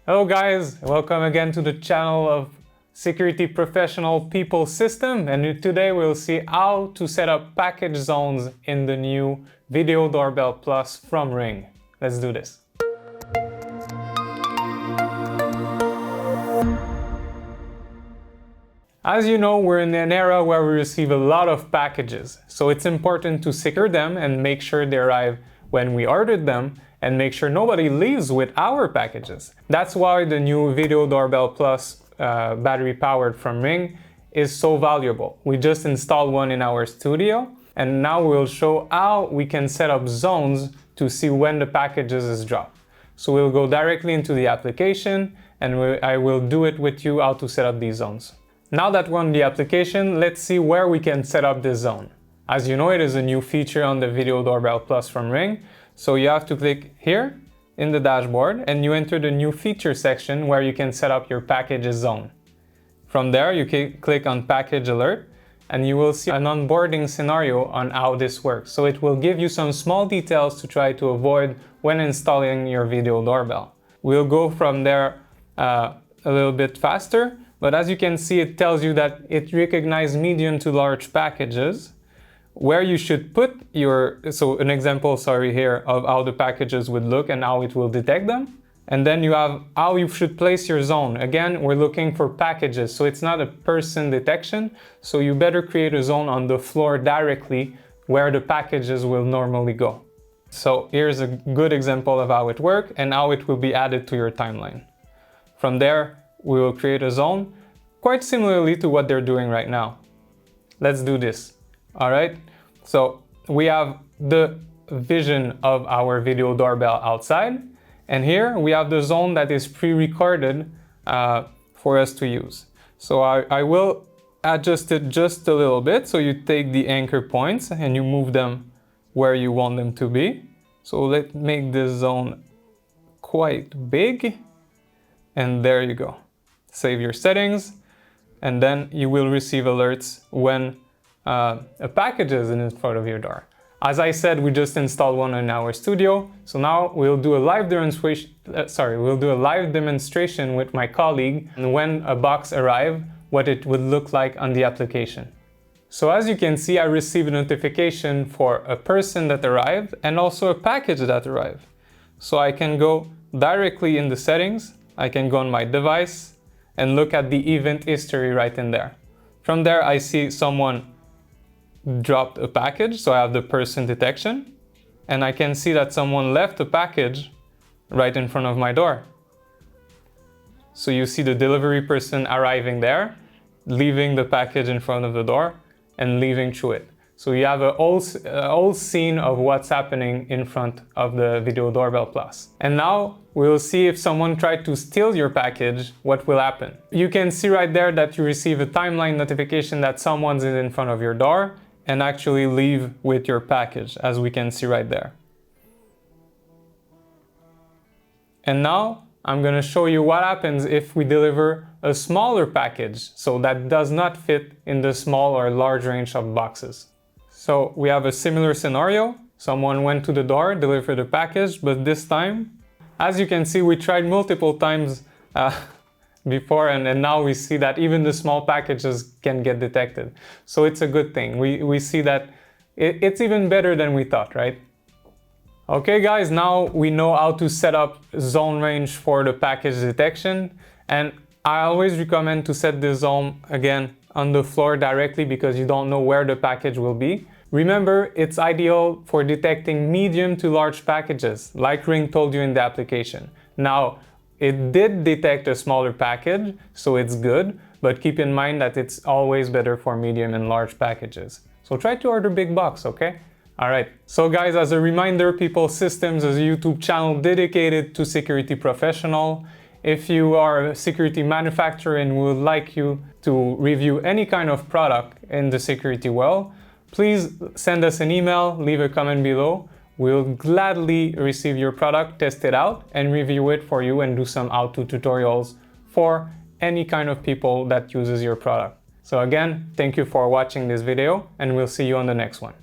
Hello guys, welcome again to the channel of security professional Pipl system, and today we'll see how to set up package zones in the new Video Doorbell Plus from Ring. Let's do this. As you know, we're in an era where we receive a lot of packages, so it's important to secure them and make sure they arrive when we ordered them, and make sure nobody leaves with our packages. That's why the new Video Doorbell Plus battery powered from Ring is so valuable. We just installed one in our studio, and now we'll show how we can set up zones to see when the packages is dropped. So we'll go directly into the application, and I will do it with you how to set up these zones. Now that we're on the application, let's see where we can set up this zone. As you know, it is a new feature on the Video Doorbell Plus from Ring. So you have to click here in the dashboard and you enter the new feature section where you can set up your packages zone. From there, you can click on package alert and you will see an onboarding scenario on how this works. So it will give you some small details to try to avoid when installing your video doorbell. We'll go from there a little bit faster, but as you can see, it tells you that it recognizes medium to large packages, where you should put your, so an example, here, of how the packages would look and how it will detect them. And then you have how you should place your zone. Again, we're looking for packages, so it's not a person detection. So you better create a zone on the floor directly where the packages will normally go. So here's a good example of how it works and how it will be added to your timeline. From there, we will create a zone quite similarly to what they're doing right now. Let's do this. All right, so we have the vision of our video doorbell outside, and here we have the zone that is pre-recorded for us to use. So I will adjust it just a little bit. So you take the anchor points and you move them where you want them to be. So let's make this zone quite big, and there you go. Save your settings, and then you will receive alerts when a package is in front of your door. As I said, we just installed one in our studio, so now we'll do a live demonstration. With my colleague, and when a box arrives, what it would look like on the application. So as you can see, I received a notification for a person that arrived and also a package that arrived. So I can go directly in the settings. I can go on my device and look at the event history right in there. From there, I see someone dropped a package, so I have the person detection, and I can see that someone left a package right in front of my door. So you see the delivery person arriving there, leaving the package in front of the door, and leaving through it. So you have a whole scene of what's happening in front of the Video Doorbell Plus. And now we'll see if someone tried to steal your package, what will happen. You can see right there that you receive a timeline notification that someone's in front of your door and actually leave with your package, as we can see right there. And now I'm going to show you what happens if we deliver a smaller package, so that does not fit in the small or large range of boxes. So we have a similar scenario. Someone went to the door, delivered a package, but this time, as you can see, we tried multiple times before, and now we see that even the small packages can get detected. So it's a good thing. We see that it's even better than we thought, right? Okay guys, now we know how to set up zone range for the package detection, and I always recommend to set the zone again on the floor directly because you don't know where the package will be. Remember, it's ideal for detecting medium to large packages, like Ring told you in the application. Now, it did detect a smaller package, so it's good, but keep in mind that it's always better for medium and large packages. So try to order big box, okay? Alright, so guys, as a reminder, Pipl Systems is a YouTube channel dedicated to security professional. If you are a security manufacturer and would like you to review any kind of product in the security world, please send us an email, leave a comment below. We'll gladly receive your product, test it out, and review it for you and do some how-to tutorials for any kind of people that uses your product. So again, thank you for watching this video, and we'll see you on the next one.